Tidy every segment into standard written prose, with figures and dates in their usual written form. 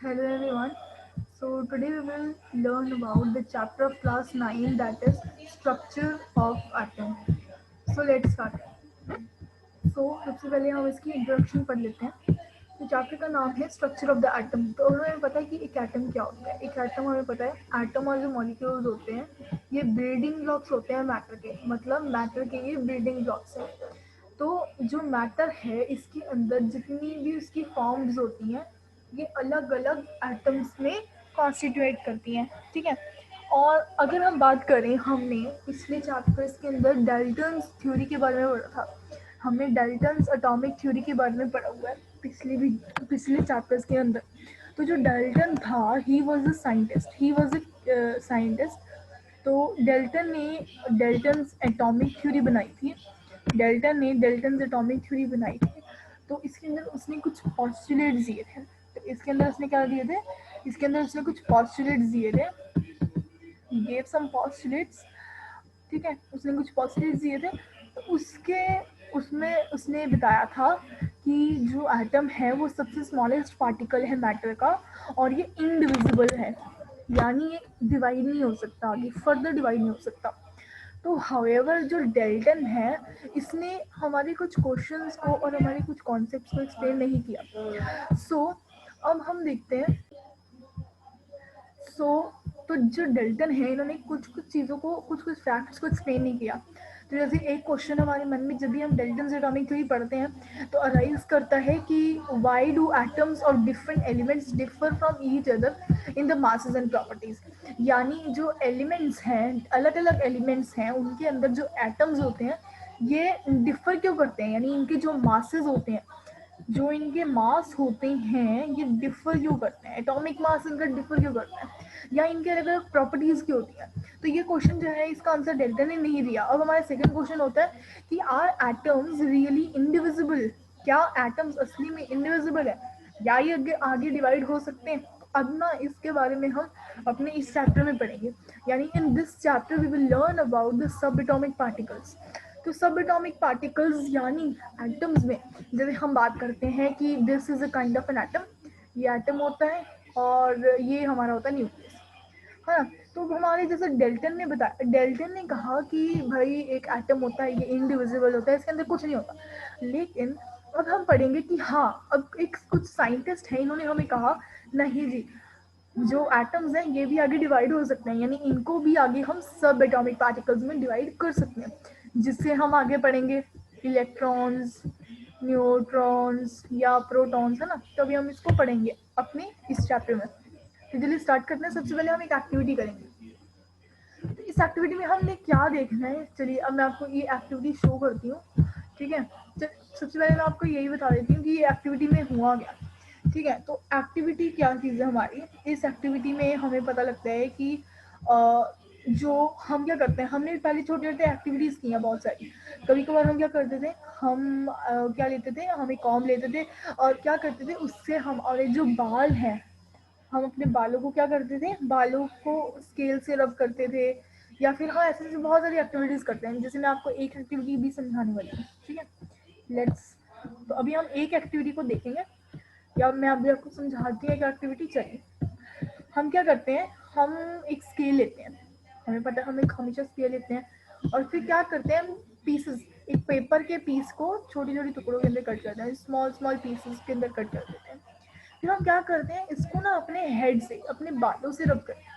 Hello everyone. So today we will learn about the chapter of class 9, that is structure of atom. So let's start. सबसे पहले हम इसकी introduction पढ़ लेते हैं. तो चैप्टर का नाम है स्ट्रक्चर ऑफ द एटम. तो हमें पता है कि एक एटम क्या होता है. एक एटम हमें पता है एटम और जो मॉलिक्यूल्स होते हैं ये बिल्डिंग ब्लॉक्स होते हैं मैटर के. मतलब मैटर के ये बिल्डिंग ब्लॉक्स हैं. तो जो मैटर है इसके अंदर जितनी भी उसकी फॉर्म्स होती हैं ये अलग अलग एटम्स में कॉन्स्टिट्यूएट करती हैं. ठीक है. और अगर हम बात करें, हमने पिछले चैप्टर्स के अंदर डाल्टन्स थ्योरी के बारे में पढ़ा था. हमने डाल्टन्स एटॉमिक थ्योरी के बारे में पढ़ा हुआ है पिछले चैप्टर्स के अंदर. तो जो डाल्टन था ही वॉज अ साइंटिस्ट. तो डाल्टन्स एटॉमिक थ्योरी बनाई थी. डाल्टन्स एटॉमिक थ्योरी बनाई थी. तो इसके अंदर उसने कुछ पॉस्टुलेट्स दिए थे. तो इसके अंदर उसने क्या दिए थे, इसके अंदर उसने कुछ पॉस्टुलेट्स दिए थे. Gave some postulates. ठीक है. उसने कुछ पॉस्टुलेट्स दिए थे. तो उसके उसमें उसने बताया था कि जो एटम है वो सबसे स्मॉलेस्ट पार्टिकल है मैटर का और ये इनडिविजिबल है. यानी ये डिवाइड नहीं हो सकता, आगे फर्दर डिवाइड नहीं हो सकता. तो हाउएवर जो डेल्टन है इसने हमारे कुछ क्वेश्चंस को और हमारे कुछ कॉन्सेप्ट्स को एक्सप्लेन नहीं किया. अब हम देखते हैं. सो तो जो डेल्टन है इन्होंने कुछ कुछ चीज़ों को कुछ कुछ फैक्ट्स को एक्सप्लेन नहीं किया. तो जैसे एक क्वेश्चन हमारे मन में जब भी हम डेल्टन एटॉमिक थ्योरी पढ़ते हैं तो अराइज करता है कि वाई डू एटम्स और different elements differ from each other in the masses and properties. यानी जो एलिमेंट्स हैं, अलग अलग एलिमेंट्स हैं, उनके अंदर जो एटम्स होते हैं ये डिफर क्यों करते हैं. यानी इनके जो मासेस होते हैं, जो इनके मास होते हैं ये डिफर क्यों करते हैं, एटॉमिक मास इनका डिफर क्यों करता है, या इनके अलग अलग प्रॉपर्टीज की होती है. तो ये क्वेश्चन जो है इसका आंसर डेल्टा ने नहीं दिया. अब हमारा सेकंड क्वेश्चन होता है कि आर एटम्स रियली इनडिविजिबल. क्या एटम्स असली में इनडिविजिबल है या ये आगे आगे डिवाइड हो सकते हैं. अब ना इसके बारे में हम अपने इस चैप्टर में पढ़ेंगे. यानी in this chapter we will learn about the subatomic particles. तो सब एटॉमिक पार्टिकल्स यानी एटम्स में जैसे हम बात करते हैं कि this is a kind of an atom. ये एटम होता है और ये हमारा होता है न्यूक्लियस. हाँ. तो हमारे जैसे डेल्टन ने कहा कि भाई एक एटम होता है ये इनडिविजिबल होता है, इसके अंदर कुछ नहीं होता. लेकिन अब हम पढ़ेंगे कि हाँ अब एक कुछ साइंटिस्ट है इन्होंने हमें कहा नहीं जी, जो एटम्स हैं ये भी आगे डिवाइड हो सकते हैं. यानी इनको भी आगे हम सब एटॉमिक पार्टिकल्स में डिवाइड कर सकते हैं, जिससे हम आगे पढ़ेंगे इलेक्ट्रॉन्स, न्यूट्रॉन्स या प्रोटॉन्स, है ना. तो अभी हम इसको पढ़ेंगे अपने इस चैप्टर में. तो चलिए स्टार्ट करते हैं. सबसे पहले हम एक एक्टिविटी करेंगे. तो इस एक्टिविटी में हमने क्या देखना है, चलिए अब मैं आपको ये एक्टिविटी शो करती हूँ. ठीक है. सबसे पहले मैं आपको यही बता देती हूँ कि ये एक्टिविटी में हुआ क्या. ठीक है. तो एक्टिविटी क्या चीज़ है हमारी. इस एक्टिविटी में हमें पता लगता है कि जो हम क्या करते हैं, हमने पहले छोटे छोटे एक्टिविटीज़ की हैं बहुत सारी. कभी कभार हम क्या करते थे, हम क्या लेते थे, हम एक कॉम्ब लेते थे और क्या करते थे उससे हम और जो बाल हैं हम अपने बालों को क्या करते थे, बालों को स्केल से रब करते थे. या फिर हाँ ऐसे ऐसे बहुत सारी एक्टिविटीज़ करते हैं. जैसे मैं आपको एक एक्टिविटी भी समझाने वाली हूँ. ठीक है. लेट्स. तो अभी हम एक एक्टिविटी को देखेंगे या मैं अभी आपको समझाती हूँ एक एक्टिविटी. चलिए हम क्या करते हैं, हम एक स्केल लेते हैं. हमें पता है हम एक हमेशा स्केल लेते हैं और फिर क्या करते हैं हम पीसेस, एक पेपर के पीस को छोटी छोटी टुकड़ों के अंदर कट करते हैं, स्मॉल स्मॉल पीसेस के अंदर कट कर देते हैं. फिर हम क्या करते हैं इसको ना अपने हेड से, अपने बालों से रब करते हैं.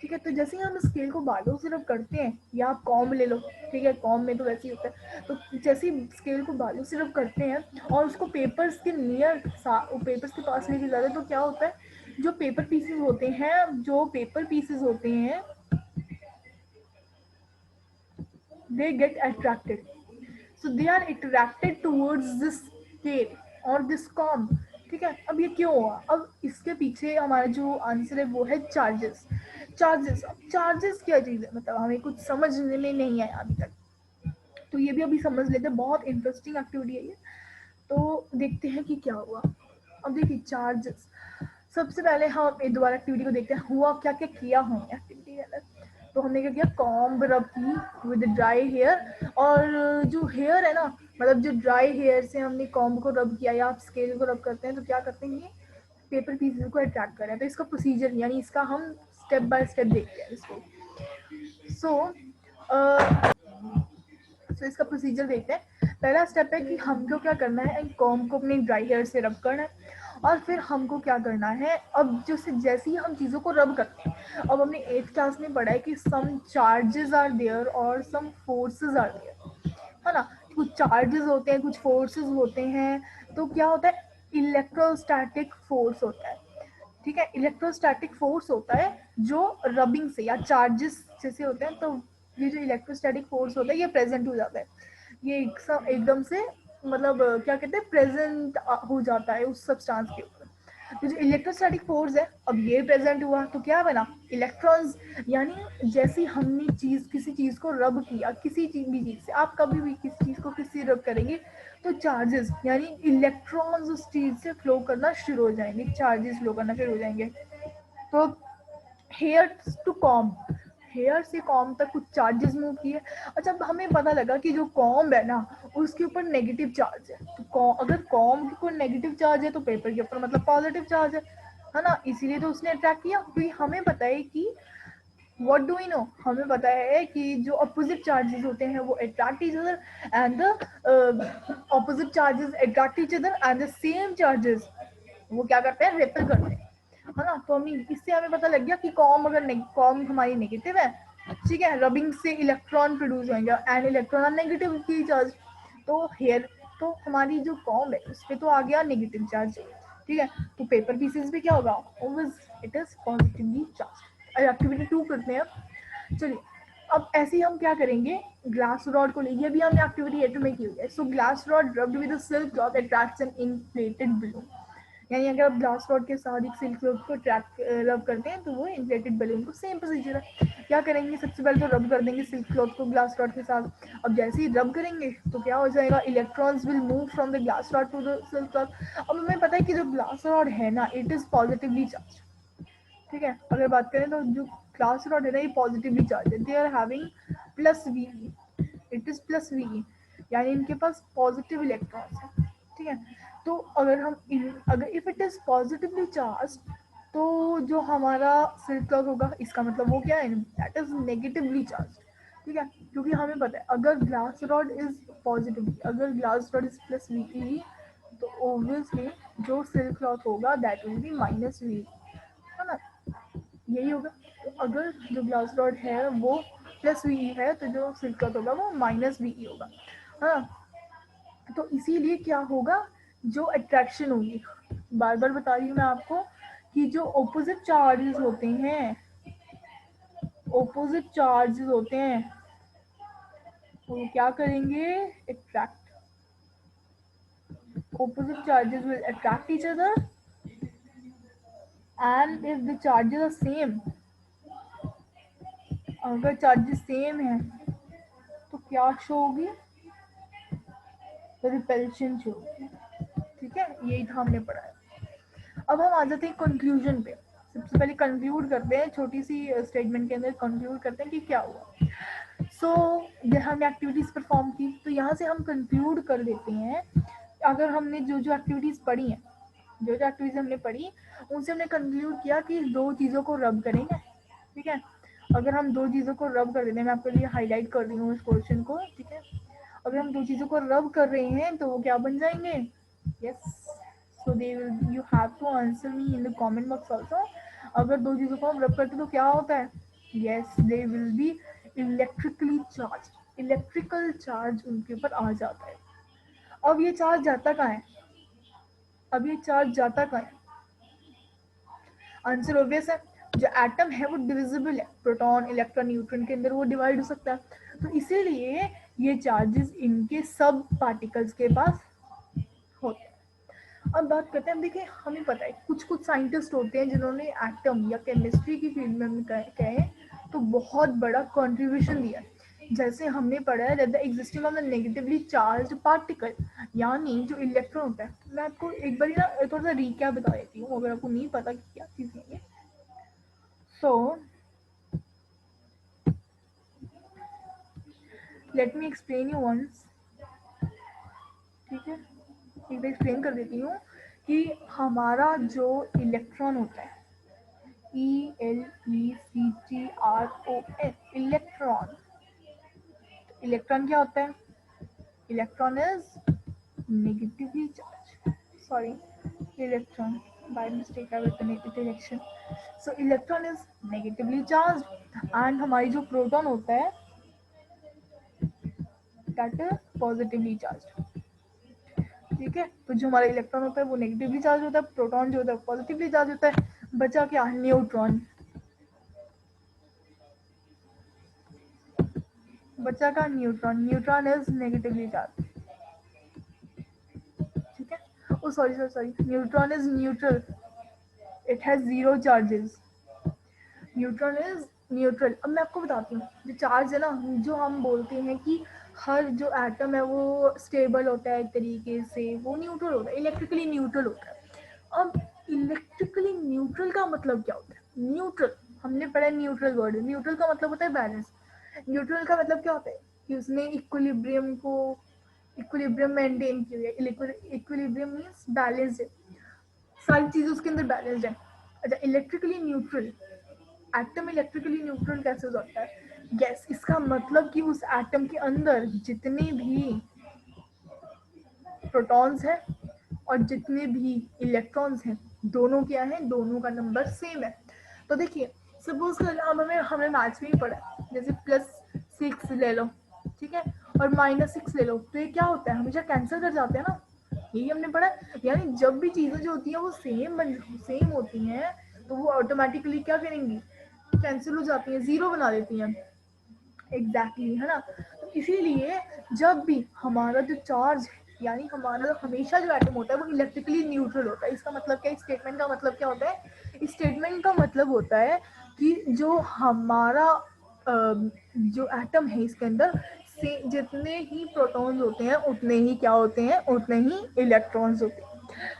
ठीक है. तो जैसे ही हम स्केल को बालों से रब करते हैं, या आप कॉम्ब ले लो. ठीक है. कॉम्ब में तो वैसे ही होता है. तो जैसे ही स्केल को बालों से रब करते हैं और उसको पेपर्स के पेपर्स के पास लेके जाते हैं, तो क्या होता है, जो पेपर पीसेस होते हैं they get attracted. So they are attracted towards this scale और this comb. ठीक है. अब ये क्यों हुआ, अब इसके पीछे हमारा जो आंसर है वो है चार्जेस. चार्जेस क्या चीज़ है, मतलब हमें कुछ समझने में नहीं आया अभी तक. तो ये भी अभी समझ लेते हैं, बहुत इंटरेस्टिंग एक्टिविटी है ये. तो देखते हैं कि क्या हुआ. अब देखिए चार्जेस. सबसे पहले हम एक दोबारा एक्टिविटी को देखते हैं हुआ क्या क्या किया हमने एक्टिविटी के अंदर. तो हमने क्या किया, कॉम्ब रब की विद ड्राई हेयर. और जो हेयर है ना, मतलब जो ड्राई हेयर से हमने कॉम्ब को रब किया या आप स्केल को रब करते हैं तो क्या करते हैं, पेपर पीसेस को अट्रैक्ट कर रहे हैं। तो इसका प्रोसीजर यानी इसका हम स्टेप बाय स्टेप देखते हैं इसको। सो इसका प्रोसीजर देखते हैं। पहला स्टेप है कि हमको क्या करना है, कॉम को अपने ड्राई हेयर से रब करना है। और फिर हमको क्या करना है, अब जैसे ही हम चीज़ों को रब करते हैं, अब हमने 8th क्लास में पढ़ा है कि सम चार्जेस आर देयर और सम फोर्सेस आर देयर, है ना। कुछ चार्जेस होते हैं, कुछ फोर्सेस होते हैं। तो क्या होता है, इलेक्ट्रोस्टैटिक फोर्स होता है, ठीक है। इलेक्ट्रोस्टैटिक फोर्स होता है जो रबिंग से या चार्जेस जैसे होते हैं, तो ये जो इलेक्ट्रोस्टैटिक फोर्स होता है ये प्रेजेंट हो जाता है, ये एकदम से मतलब क्या कहते हैं, प्रेजेंट हो जाता है उस सब्सटेंस के ऊपर। तो जो इलेक्ट्रोस्टैटिक फोर्स है, अब ये प्रेजेंट हुआ तो क्या बना, इलेक्ट्रॉन्स। यानी जैसे हमने किसी चीज को रब किया, किसी चीज भी चीज से, आप कभी भी किसी चीज को किसी रब करेंगे तो चार्जेस यानी इलेक्ट्रॉन्स उस चीज से फ्लो करना शुरू हो जाएंगे, चार्जेस फ्लो करना शुरू हो जाएंगे। तो हेयर टू कॉम, हेयर से कॉम तक कुछ चार्जेस मूव किए। अच्छा, अब हमें पता लगा कि जो कॉम है ना उसके ऊपर नेगेटिव चार्ज है। तो अगर कॉम के ऊपर नेगेटिव चार्ज है तो पेपर के ऊपर मतलब पॉजिटिव चार्ज है ना। इसीलिए तो उसने अट्रैक्ट किया, क्योंकि हमें पता है कि व्हाट डू वी नो, हमें पता है कि जो अपोजिट चार्जेस होते हैं वो attract each other and the opposite charges attract each other and the same charges वो क्या करते हैं, रिपेल करते हैं, है ना। तो हमें इससे हमें पता लग गया कि कॉम अगर कॉम हमारी नेगेटिव है, ठीक है, रबिंग से इलेक्ट्रॉन प्रोड्यूस होंगे एंड इलेक्ट्रॉन आर नेगेटिव की चार्ज। तो हेयर तो हमारी जो कॉम है उस पर तो आ गया नेगेटिव चार्ज, ठीक है। तो पेपर पीसेस पे क्या होगा, it is positively charge. Activity 2 करते हैं, चलिए। अब ऐसे ही हम क्या करेंगे, ग्लास रॉड को लेंगे, अभी हमने एक्टिविटी 8 में की हुई है। So glass rod rubbed with a silk cloth attracts an inflated balloon. यानी अगर आप ग्लास रॉड के साथ एक सिल्क क्लॉथ को रब करते हैं तो वो इन्फ्लेटेड बलून को सेम प्रोसीजर है। क्या करेंगे, सबसे पहले तो रब कर देंगे सिल्क क्लॉथ को ग्लास रॉड के साथ। अब जैसे ही रब करेंगे तो क्या हो जाएगा, electrons will move from the glass rod to the silk cloth. अब हमें पता है कि जो ग्लास रॉड है ना इट इज पॉजिटिवली चार्ज, ठीक है। अगर बात करें तो जो ग्लास रॉड है ना ये पॉजिटिवली चार्ज है, they are having plus v, it is plus v, यानी इनके पास पॉजिटिव इलेक्ट्रॉन्स है, ठीक है। तो अगर if it is positively charge तो जो हमारा सिल्क क्लॉथ होगा इसका मतलब वो क्या है, दैट इज नेगेटिवली चार्ज, ठीक है। क्योंकि हमें पता है अगर ग्लास रॉड इज पॉजिटिव, अगर glass rod is plus v, तो ऑब्वियसली जो सिल्क क्लॉथ होगा that will be minus v, है ना, यही होगा। तो अगर जो ग्लास रॉड है वो प्लस वी है तो जो सिल्क क्लॉथ होगा वो माइनस वी होगा, हाँ। तो इसीलिए क्या होगा, जो अट्रैक्शन होगी, बार बार बता रही हूँ मैं आपको कि जो ऑपोजिट चार्जेस होते हैं, ऑपोजिट चार्जेस होते हैं वो क्या करेंगे, attract, opposite charges will attract each other and if the charges are same, अगर चार्जेस सेम है तो क्या शो होगी, रिपल्शन शो होगी, ठीक है। यही था हमने पढ़ा है। अब हम आ जाते हैं कंक्लूजन पे। सबसे पहले कंक्लूड करते हैं, छोटी सी स्टेटमेंट के अंदर कंक्लूड करते हैं कि क्या हुआ। सो हमने एक्टिविटीज परफॉर्म की, तो यहाँ से हम कंक्लूड कर देते हैं, अगर हमने जो जो एक्टिविटीज पढ़ी हैं, जो जो एक्टिविटीज हमने पढ़ी उनसे हमने कंक्लूड किया कि दो चीज़ों को रब करेंगे, ठीक है। अगर हम दो चीज़ों को रब कर देते हैं, मैं आपके लिए हाईलाइट कर रही हूँ इस क्वेश्चन को, ठीक है। अगर हम दो चीज़ों को रब कर रहे हैं तो वो क्या बन जाएंगे, yes. So they will, you have to answer me in the comment box also. अगर दो चीज़ों को हम रब करते हैं तो क्या होता है, yes, they will be electrically charge, electrical charge उनके ऊपर आ जाता है। अब ये चार्ज जाता कहाँ है, अब ये चार्ज जाता कहाँ है, आंसर ऑब्वियस है, जो एटम है वो डिविजिबल है, प्रोटॉन इलेक्ट्रॉन न्यूट्रॉन के अंदर वो डिवाइड हो सकता है। तो इसीलिए ये चार्जेस इनके सब पार्टिकल्स के पास होते हैं। अब बात करते हैं, देखिए हमें पता है कुछ कुछ साइंटिस्ट होते हैं जिन्होंने एटम या केमिस्ट्री की फील्ड में हम कहें तो बहुत बड़ा कंट्रीब्यूशन दिया है। जैसे हमने पढ़ा है the existing of the negatively charge particle, यानी जो इलेक्ट्रॉन होता है। मैं आपको एक बार ना थोड़ा सा रिकैप बता देती हूँ अगर आपको नहीं पता कि क्या चीज़ है ये। So let me explain you once, ठीक है, एक बार एक्सप्लेन कर देती हूँ कि हमारा जो इलेक्ट्रॉन होता है, ELECTRON, इलेक्ट्रॉन, इलेक्ट्रॉन क्या होता है? Electron is negatively charge, sorry, electron, by mistake I written it direction. So electron is negatively charged and हमारी जो प्रोटॉन होता है that is positively charged. ठीक है, तो जो हमारा इलेक्ट्रॉन होता है वो नेगेटिवली चार्ज होता है, प्रोटॉन जो होता है पॉजिटिवली चार्ज होता है। बचा क्या? न्यूट्रॉन। बचा का neutron, neutron is negatively charged. ठीक है, oh sorry sorry sorry, neutron is neutral, it has zero charges. Neutron is neutral. अब मैं आपको बताती हूँ, जो चार्ज है ना, जो हम बोलते हैं कि हर जो एटम है वो स्टेबल होता है एक तरीके से, वो न्यूट्रल होता है, इलेक्ट्रिकली न्यूट्रल होता है। अब इलेक्ट्रिकली न्यूट्रल का मतलब क्या होता है? न्यूट्रल, हमने पढ़ा न्यूट्रल वर्ड, न्यूट्रल का मतलब होता है बैलेंस। न्यूट्रल का मतलब क्या होता है? कि उसने इक्विलिब्रियम मेंटेन की हुई है। इक्विलिब्रियम मीन्स बैलेंस है, सारी चीजें उसके अंदर बैलेंस्ड है। अच्छा, electrically neutral, atom electrically neutral कैसे हो सकता है? गैस, इसका मतलब कि उस एटम के अंदर जितने भी प्रोटॉन्स हैं और जितने भी इलेक्ट्रॉन्स हैं, दोनों क्या है? दोनों का नंबर सेम है। तो देखिए, सपोज कर अब हमें मैथ्स में ही पढ़ा है, जैसे +6 ले लो, ठीक है, और -6 ले लो, तो ये क्या होता है? हमेशा कैंसिल कर जाते हैं ना, यही हमने पढ़ा है। यानी जब भी चीजें जो होती हैं वो सेम होती हैं, तो वो ऑटोमेटिकली क्या करेंगी? कैंसिल हो जाती हैं, जीरो बना देती हैं। एग्जैक्टली, है ना? तो इसीलिए जब भी हमारा जो चार्ज है, यानी हमारा हमेशा जो एटम होता है वो इलेक्ट्रिकली न्यूट्रल होता है। इसका मतलब क्या है? स्टेटमेंट का मतलब क्या होता है? इस स्टेटमेंट का मतलब होता है कि जो हमारा जो एटम है इसके अंदर से जितने ही प्रोटॉन्स होते हैं उतने ही क्या होते हैं? उतने ही इलेक्ट्रॉन्स होते हैं।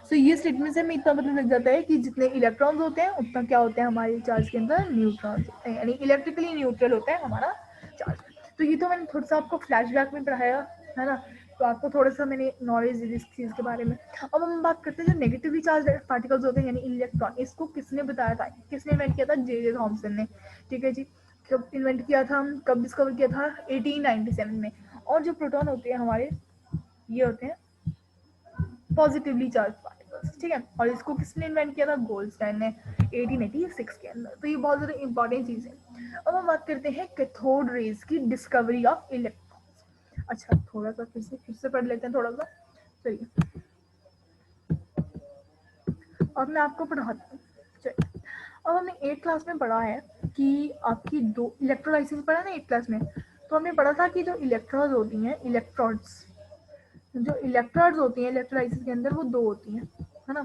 सो ये स्टेटमेंट से हमें इतना पता लग जाता है कि जितने इलेक्ट्रॉन्स होते हैं उतना क्या होते हैं हमारे चार्ज के अंदर? न्यूट्रॉन्स होते हैं, यानी इलेक्ट्रिकली न्यूट्रल होता है हमारा चार्ज। तो ये तो मैंने थोड़ा सा आपको फ्लैशबैक में पढ़ाया, है ना? तो आपको थोड़ा सा मैंने नॉलेज दी इस चीज़ के बारे में। अब हम बात करते हैं जो नेगेटिवली चार्ज पार्टिकल्स होते हैं, यानी इलेक्ट्रॉन। इसको किसने बताया था? किसने इन्वेंट किया था? जे थॉमसन ने। ठीक है जी। कब इन्वेंट किया था? कब डिस्कवर किया था? 1897 में। और जो प्रोटॉन होते हैं हमारे, ये होते हैं पॉजिटिवली चार्ज पार्टिकल्स। ठीक है, और इसको किसने इन्वेंट किया था? गोल्डस्टाइन ने 1886 के अंदर। तो ये बहुत ज़्यादा इंपॉर्टेंट चीज़ है। अब हम बात करते हैं कैथोड रेज की डिस्कवरी ऑफ इलेक्ट्रॉन्स। अच्छा, थोड़ा सा फिर से पढ़ लेते हैं थोड़ा सा। चलिए, अब मैं आपको पढ़ाती हूँ। चलिए, अब हमने 8th क्लास में पढ़ा है कि आपकी दो इलेक्ट्रोलाइसिस पढ़ा ना 8th क्लास में। तो हमने पढ़ा था कि जो इलेक्ट्रॉन्स होती हैं, जो इलेक्ट्रोड्स होती हैं इलेक्ट्रोलाइसिस के अंदर, वो दो होती हैं, है ना?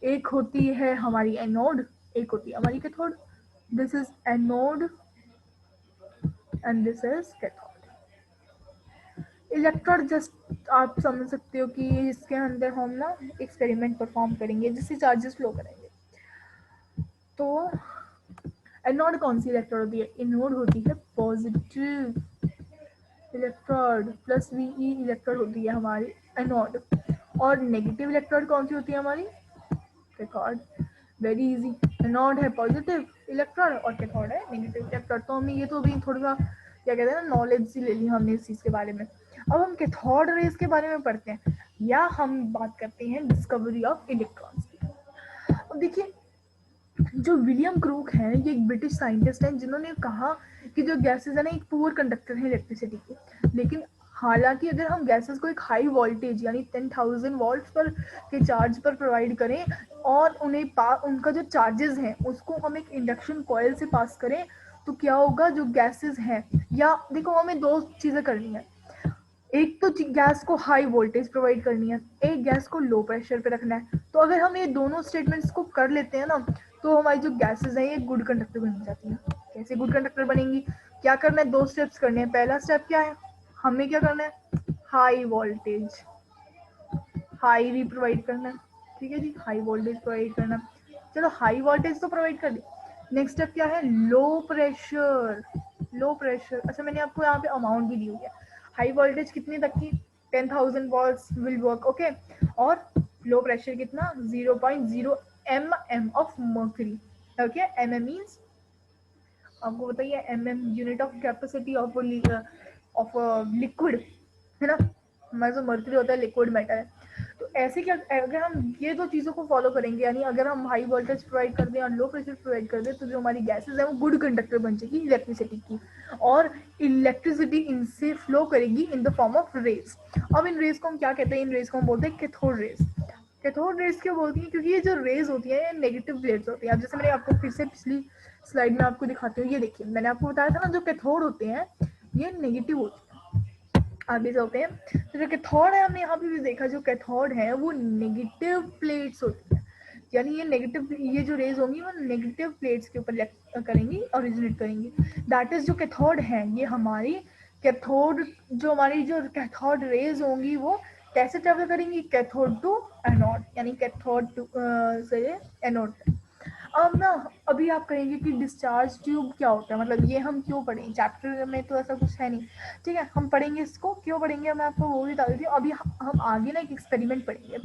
एक होती है हमारी एनोड, एक होती है हमारी cathode. This is anode and this is cathode. Electrode just आप समझ सकते हो कि इसके अंदर हम ना एक्सपेरिमेंट परफॉर्म करेंगे जिससे चार्जेस फ्लो करेंगे। तो एनोड कौन सी इलेक्ट्रोड होती है? एनोड होती है पॉजिटिव इलेक्ट्रोड, +VE इलेक्ट्रोड होती है हमारी एनोड। और नेगेटिव इलेक्ट्रोड कौन सी होती है हमारी? कैथोड। वेरी इजी, एनोड है पॉजिटिव इलेक्ट्रोड और कैथोड है नेगेटिव इलेक्ट्रोड। तो हमने ये तो अभी थोड़ा सा क्या कहते हैं ना, नॉलेज सी ले ली हमने इस चीज़ के बारे में। अब हम कैथोड रेज के बारे में पढ़ते हैं, या हम बात करते हैं डिस्कवरी ऑफ इलेक्ट्रॉन्स की। अब देखिए, जो विलियम क्रूक हैं, ये एक ब्रिटिश साइंटिस्ट हैं जिन्होंने कहा कि जो गैसेस है ना, एक पुअर कंडक्टर है इलेक्ट्रिसिटी के। लेकिन हालांकि अगर हम गैसेस को एक हाई वोल्टेज यानी 10,000 वोल्ट्स पर के चार्ज पर प्रोवाइड करें और उनका जो चार्जेस हैं उसको हम एक इंडक्शन कॉइल से पास करें, तो क्या होगा? जो गैसेस हैं, या देखो हमें दो चीज़ें करनी है। एक तो गैस को हाई वोल्टेज प्रोवाइड करनी है, एक गैस को लो प्रेशर पे रखना है। तो अगर हम ये दोनों स्टेटमेंट्स को कर लेते हैं ना, तो हमारी जो गैसेस हैं ये गुड कंडक्टर बन जाती हैं। कैसे गुड कंडक्टर बनेंगी? क्या करना है? 2 स्टेप्स करने हैं। पहला स्टेप क्या है? हमें क्या करना है? हाई वोल्टेज, हाई भी प्रोवाइड करना है। ठीक है जी, हाई वोल्टेज प्रोवाइड करना। चलो, हाई वोल्टेज तो प्रोवाइड कर दी। नेक्स्ट स्टेप क्या है? Low pressure. लो प्रेशर, अच्छा मैंने आपको यहाँ पे अमाउंट भी दी हुई है। हाई वोल्टेज कितनी तक की? 10,000 वॉल्ट्स विल वर्क, ओके। और लो प्रेशर कितना 0.0 mm of mercury. Okay, mm means आपको बताइए mm unit of capacity of liquid है ना, हमारा जो मर्करी होता है लिक्विड मेटल है। तो ऐसे क्या, अगर हम ये दो चीज़ों को फॉलो करेंगे, यानी अगर हम हाई वोल्टेज प्रोवाइड कर दें और लो प्रेशर प्रोवाइड कर दें, तो जो हमारी गैसेज है वो गुड कंडक्टर बन जाएगी इलेक्ट्रिसिटी की, और इलेक्ट्रिसिटी इनसे फ्लो करेगी in the form of rays. अब इन रेज को हम क्या कहते हैं, इन रेज को हम बोलते हैं कैथोड रेज। कैथोड रेज क्यों बोलती हैं, क्योंकि ये जो रेज होती है ये नेगेटिव प्लेट्स होती है। अब जैसे मैंने आपको फिर से पिछली स्लाइड में आपको दिखाती हूँ, ये देखिए मैंने आपको बताया था ना, जो कैथोड होते हैं ये नेगेटिव होते हैं। आगे चलते हैं, तो जो कैथोड है हमने यहाँ पे भी देखा, जो कैथोड है वो नेगेटिव प्लेट्स होती है, यानी ये नेगेटिव, ये जो रेज होंगी वो नेगेटिव प्लेट्स के ऊपर करेंगी, ओरिजिनेट करेंगी। दैट इज जो कैथोड है, ये हमारी कैथोड, जो हमारी जो कैथोड रेज होंगी वो कैसे ट्रेवल करेंगी, कैथोड टू एनोड, यानी कैथोड टू से एनोड। अब ना अभी आप कहेंगे कि डिस्चार्ज ट्यूब क्या होता है, मतलब ये हम क्यों पढ़ें, चैप्टर में तो ऐसा कुछ है नहीं, ठीक है, हम पढ़ेंगे इसको, क्यों पढ़ेंगे मैं आपको वो भी बता देती हूँ। अभी हम आगे ना एक एक्सपेरिमेंट पढ़ेंगे,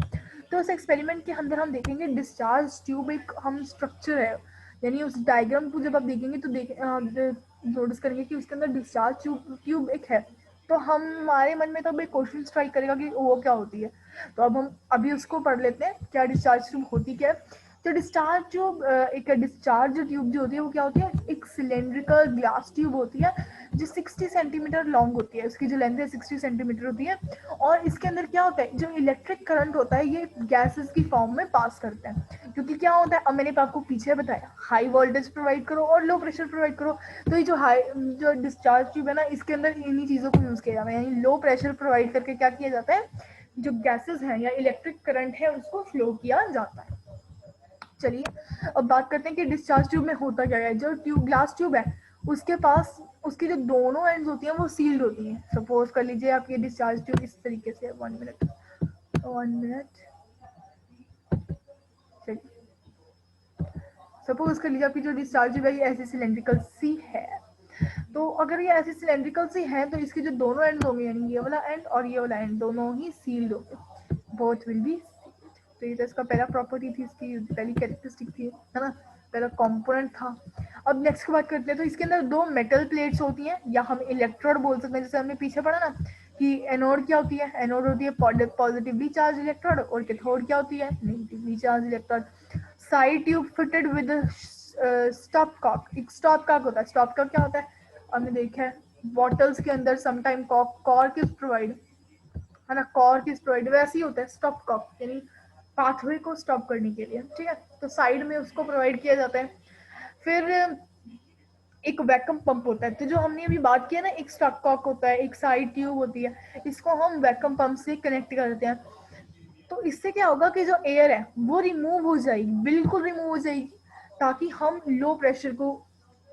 तो उस एक्सपेरिमेंट के अंदर हम देखेंगे डिस्चार्ज ट्यूब एक हम स्ट्रक्चर है, यानी उस डायग्राम को जब आप देखेंगे तो नोटिस करेंगे कि उसके अंदर डिस्चार्ज ट्यूब एक है। तो हमारे मन में तो एक क्वेश्चन स्ट्राइक करेगा कि वो क्या होती है, तो अब हम अभी उसको पढ़ लेते हैं, क्या डिस्चार्ज ट्यूब होती क्या है। तो डिस्चार्ज ट्यूब, एक डिस्चार्ज ट्यूब जो होती है वो क्या होती है, एक सिलेंड्रिकल ग्लास ट्यूब होती है जो 60 सेंटीमीटर लॉन्ग होती है, उसकी जो लेंथ है 60 सेंटीमीटर होती है, और इसके अंदर क्या होता है, जो इलेक्ट्रिक करंट होता है ये गैसेस की फॉर्म में पास करते हैं। क्योंकि क्या होता है, अब मैंने आपको पीछे बताया, हाई वोल्टेज प्रोवाइड करो और लो प्रेशर प्रोवाइड करो, तो ये जो डिस्चार्ज ट्यूब है ना, इसके अंदर इन्हीं चीज़ों को यूज़ किया जाता है, यानी लो प्रेशर प्रोवाइड करके क्या किया जाता है, जो गैसेस हैं या इलेक्ट्रिक करंट है उसको फ्लो किया जाता है। चलिए अब बात करते हैं कि डिस्चार्ज ट्यूब में होता क्या है। जो ग्लास ट्यूब है उसके पास उसकी जो दोनों एंड्स होती हैं वो सील्ड होती हैं। सपोज कर लीजिए आप ये डिस्चार्ज ट्यूब इस तरीके से, 1 मिनट, 1 मिनट, चलिए सपोज कर लीजिए आपकी जो डिस्चार्ज ट्यूब है ये ऐसी सिलेंड्रिकल सी है। तो अगर ये ऐसी सिलेंड्रिकल सी है तो इसके जो दोनों एंड होंगे, यानी ये वाला एंड और ये वाला एंड, दोनों ही सील्ड होंगे, बोथ विल बी। तो ये तो इसका पहला प्रॉपर्टी थी, इसकी पहली कैरेक्टरिस्टिक थी, है ना, पहला कंपोनेंट था। अब नेक्स्ट की बात करते हैं, तो इसके अंदर दो मेटल प्लेट्स होती हैं, या हम इलेक्ट्रोड बोल सकते हैं, जैसे हमने पीछे पढ़ा ना कि एनोड क्या होती है, एनोड होती है पॉजिटिवली चार्ज इलेक्ट्रोड, और कैथोड क्या होती है, negatively charge electrode. Side tube fitted with stopcock, एक स्टॉप कॉक होता है। स्टॉप कॉक क्या होता है, हमने देखा है बॉटल्स के अंदर समटाइम कॉर्क इज प्रोवाइड, है ना, कॉर्क इज प्रोवाइड, वैसे ही होता है स्टॉप कॉक, यानी पाथवे को स्टॉप करने के लिए, ठीक है, तो साइड में उसको प्रोवाइड किया जाता है। फिर एक वैक्यूम पंप होता है, तो जो हमने अभी बात किया ना, एक स्टॉप कॉक होता है, एक साइड ट्यूब होती है, इसको हम वैक्यूम पंप से कनेक्ट करते हैं। तो इससे क्या होगा कि जो एयर है वो रिमूव हो जाएगी, बिल्कुल रिमूव हो जाएगी, ताकि हम लो प्रेशर को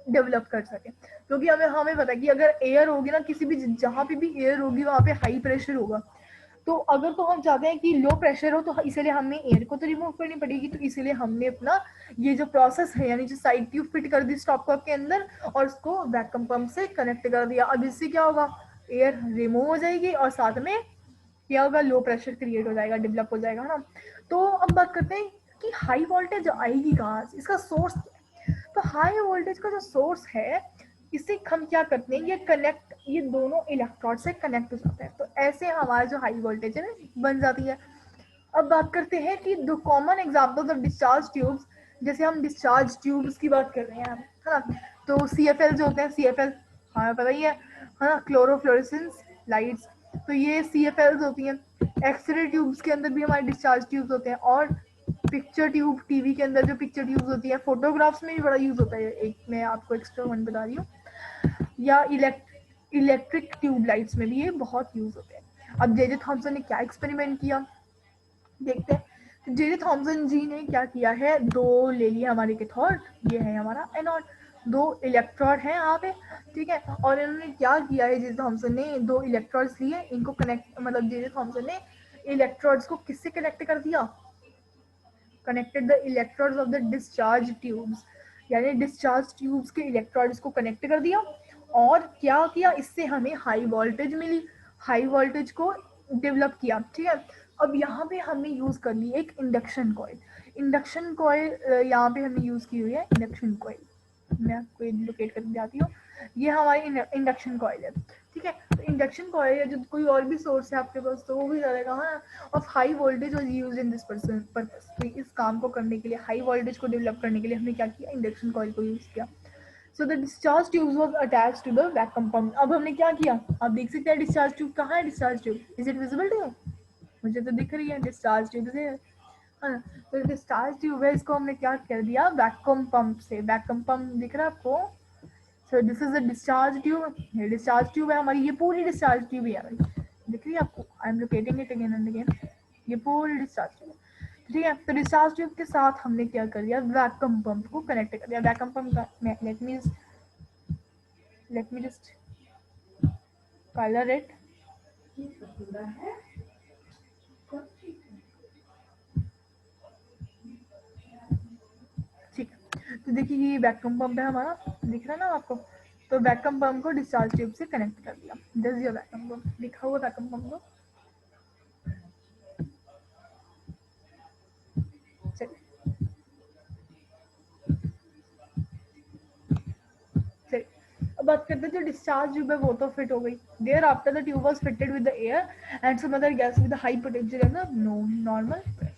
डेवलप कर सकें। क्योंकि हमें हमें पता है कि अगर एयर होगी ना, किसी भी जहाँ पे भी एयर होगी वहाँ पे हाई प्रेशर होगा। तो अगर तो हम चाहते हैं कि लो प्रेशर हो, तो इसीलिए हमें एयर को तो रिमूव करनी पड़ेगी, तो इसीलिए हमने अपना ये जो प्रोसेस है, यानी जो साइड ट्यूब फिट कर दी स्टॉप कॉक के अंदर और उसको वैक्यूम पंप से कनेक्ट कर दिया। अब इससे क्या होगा, एयर रिमूव हो जाएगी और साथ में क्या होगा, लो प्रेशर क्रिएट हो जाएगा, डेवलप हो जाएगा, है ना। तो अब बात करते हैं कि हाई वोल्टेज आएगी कहाँ से, इसका सोर्स। तो हाई वोल्टेज का जो सोर्स है, इसे हम क्या करते हैं, ये दोनों इलेक्ट्रोड से कनेक्ट हो जाते हैं, तो ऐसे हमारा जो हाई वोल्टेज है बन जाती है। अब बात करते हैं कि दो common examples of discharge tubes, जैसे हम डिस्चार्ज ट्यूब्स की बात कर रहे हैं, है ना, तो CFL जो होते हैं, CFL हमें पता ही है ना, क्लोरोफ्लोरेसेंस लाइट्स, तो ये CFLs होती हैं। एक्सरे ट्यूब्स के अंदर भी हमारे डिस्चार्ज ट्यूब्स होते हैं, और पिक्चर ट्यूब, टीवी के अंदर जो पिक्चर ट्यूब्स होती है, फोटोग्राफ्स में भी बड़ा यूज होता है, एक मैं आपको एक्स्ट्रा वन बता रही हूँ, या इलेक्ट्रिक ट्यूब लाइट्स में भी ये बहुत यूज होते हैं। अब जे थॉमसन ने क्या एक्सपेरिमेंट किया, देखते हैं। जे थॉमसन जी ने क्या किया है, दो ले लिया हमारे कैथोड, ये है हमारा एनोड, दो इलेक्ट्रोड हैं यहाँ पे, ठीक है, और इन्होंने क्या किया है, जे थॉमसन ने दो इलेक्ट्रोड्स लिए, इनको कनेक्ट, मतलब जे थॉमसन ने इलेक्ट्रोड्स को किससे कनेक्ट कर दिया, connected the electrodes of the discharge tubes, यानी डिस्चार्ज ट्यूब्स के इलेक्ट्रोड्स को कनेक्ट कर दिया, और क्या किया, इससे हमें हाई वोल्टेज मिली, हाई वोल्टेज को डेवलप किया, ठीक है। अब यहाँ पे हमने यूज़ कर ली एक इंडक्शन कॉइल। इंडक्शन कॉइल यहाँ पे हमने यूज़ की हुई है इंडक्शन कॉइल, मैं आपको लोकेट करके जाती हूँ। ये हमारी इंडक्शन कॉइल है, ठीक है। तो इंडक्शन कॉइल या जो कोई और भी सोर्स है आपके पास तो वो भी चलेगा, हाँ, ऑफ हाई वोल्टेज और यूज इन दिस पर्पस। तो इस काम को करने के लिए, हाई वोल्टेज को डेवलप करने के लिए हमने क्या किया, इंडक्शन कॉइल को यूज़ किया। So the discharge tube was attached to the vacuum pump. अब हमने क्या किया, आप देख सकते हैं डिस्चार्ज ट्यूब कहाँ है, discharge tube is it visible to you, मुझे तो दिख रही है डिस्चार्ज ट्यूब से, हाँ। तो डिस्चार्ज ट्यूब है, इसको हमने क्या कर दिया, वैक्यूम पंप से, वैक्यूम पंप दिख रहा है आपको। So this is the discharge tube, ये डिस्चार्ज ट्यूब है हमारी, ये पूरी डिस्चार्ज ट्यूब ही है भाई, दिख रही है आपको, I am locating it again and again, ये पूरी डिस्चार्ज ट्यूब है, ठीक है। तो डिस्चार्ज ट्यूब के साथ हमने क्या कर दिया, वैक्यूम पंप को कनेक्ट कर दिया। वैक्यूम पंप का let me just colour it, ठीक है। तो देखिए ये वैक्यूम पंप है हमारा, दिख रहा है ना आपको। तो वैक्यूम पंप को डिस्चार्ज ट्यूब से कनेक्ट कर दिया, दिस योर वैक्यूम पंप, लिखा हुआ वैक्यूम पंप को, चलिए चलिए। अब बात करते हैं जो डिस्चार्ज ट्यूब है वो तो फिट हो गई, thereafter the tube was fitted with the air and some other gas with high potential and no normal pressure.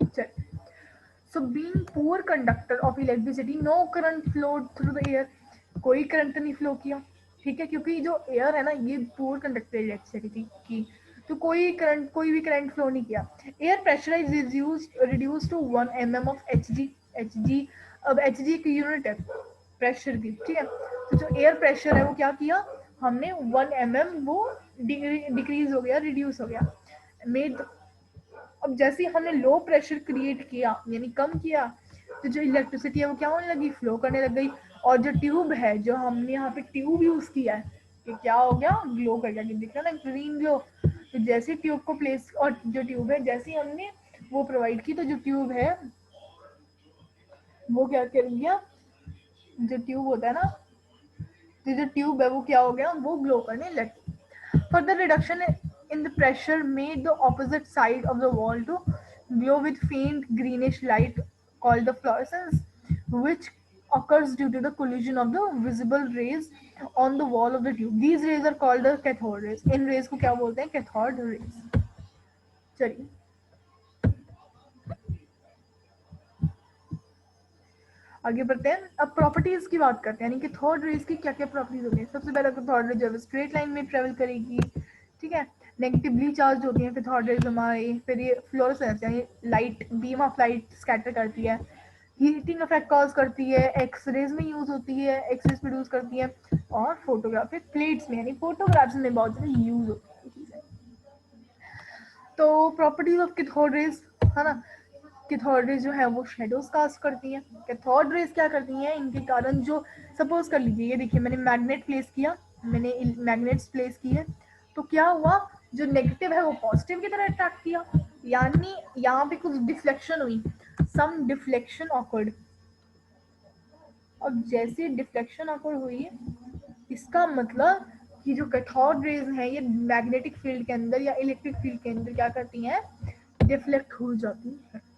चलिए, so being poor conductor of electricity no current flowed through the air, कोई current नहीं flow किया, ठीक है, क्योंकि जो air है ना ये पुअर कंडक्टर इलेक्ट्रिसिटी की, तो कोई भी करंट फ्लो नहीं किया। Air pressure is reduce to 1 mm of H G. अब एच जी की यूनिट है प्रेशर की, ठीक है। तो जो एयर प्रेशर है वो क्या किया हमने, 1 mm वो डिक्रीज हो गया, रिड्यूस हो गया, मेड। अब जैसे ही हमने लो प्रेशर क्रिएट किया यानी कम किया, तो जो इलेक्ट्रिसिटी है वो क्या होने लगी, फ्लो करने लग गई। और जो ट्यूब है, जो हमने यहाँ पे ट्यूब यूज किया है, कि क्या हो गया, ग्लो कर गया, दिख रहा है ना ग्रीन ग्लो। तो जैसे ट्यूब को प्लेस, और जो ट्यूब है जैसे ही हमने वो प्रोवाइड की, तो जो ट्यूब है वो क्या कर गया, जो ट्यूब होता है ना, तो जो ट्यूब है वो क्या हो गया, वो ग्लो करने लगी। Further reduction in the pressure made the opposite side of the wall to glow with faint greenish light called the fluorescence, which occurs due to the collision of the visible rays on the wall of the tube. These rays are called the cathode rays. In rays को क्या बोलते हैं, cathode rays। चलिए आगे बढ़ते हैं, अब properties की बात करते हैं, यानी कि थर्ड रेज की क्या क्या प्रॉपर्टीज होती है। सबसे पहले तो थर्ड रेज जो है स्ट्रेट लाइन में ट्रेवल करेगी, ठीक है। नेगेटिवली चार्ज होती है फिर थर्ड रेज हमारी, फिर ये फ्लोरोसेंस यानी light, beam of light scatter करती है, हीटिंग इफेक्ट कॉज करती है, एक्स रेज में यूज होती है, एक्स रेज प्रोड्यूस करती है, और फोटोग्राफिक प्लेट्स में यानी फोटोग्राफ्स में बहुत ज़्यादा यूज होती है चीज़ें। तो प्रॉपर्टीज ऑफ कैथोड रेज, है ना, कैथोड रेज जो है वो शेडोज कास्ट करती हैं। कैथोड रेज क्या करती हैं, इनके कारण जो, सपोज कर लीजिए ये देखिए मैंने मैग्नेट प्लेस किया, मैंने मैग्नेट्स प्लेस किए, तो क्या हुआ, जो नेगेटिव है वो पॉजिटिव की तरह अट्रैक्ट किया, यानी यहाँ पे कुछ डिफ्लेक्शन हुई, सम डिफ्लेक्शन ऑकर्ड। अब जैसे डिफ्लेक्शन ऑकर हुई, इसका मतलब कि जो कैथोड रेज हैं ये मैग्नेटिक फील्ड के अंदर या इलेक्ट्रिक फील्ड के अंदर क्या करती हैं, डिफ्लेक्ट हो जाती है।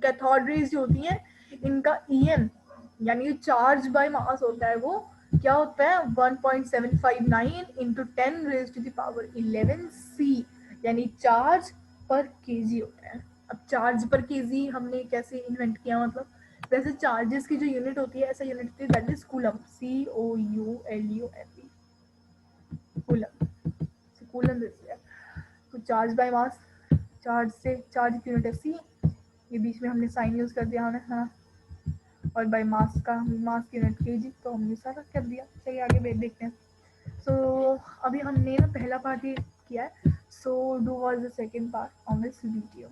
कैथोड रेज जो होती हैं इनका ईएम यानी चार्ज बाय मास होता है, वो क्या होता है 1.759 into 10 raise to the power 11 C, यानी चार्ज पर केजी होता है। अब चार्ज पर केजी हमने कैसे इन्वेंट किया, मतलब वैसे चार्जेस की जो यूनिट होती है ऐसा यूनिट होती है that is coulomb, COULUM, coulomb, coulomb this है। तो चार्ज बाय मास, चार्ज से चार्ज की यूनिट है सी, ये बीच में हमने साइन यूज कर दिया हमने, हाँ, और बाय मास का मास की यूनिट केजी, तो हमने सारा कर दिया। चलिए आगे देखते हैं। सो अभी हमने ना पहला पार्ट ये किया है, so do was the second part on this video.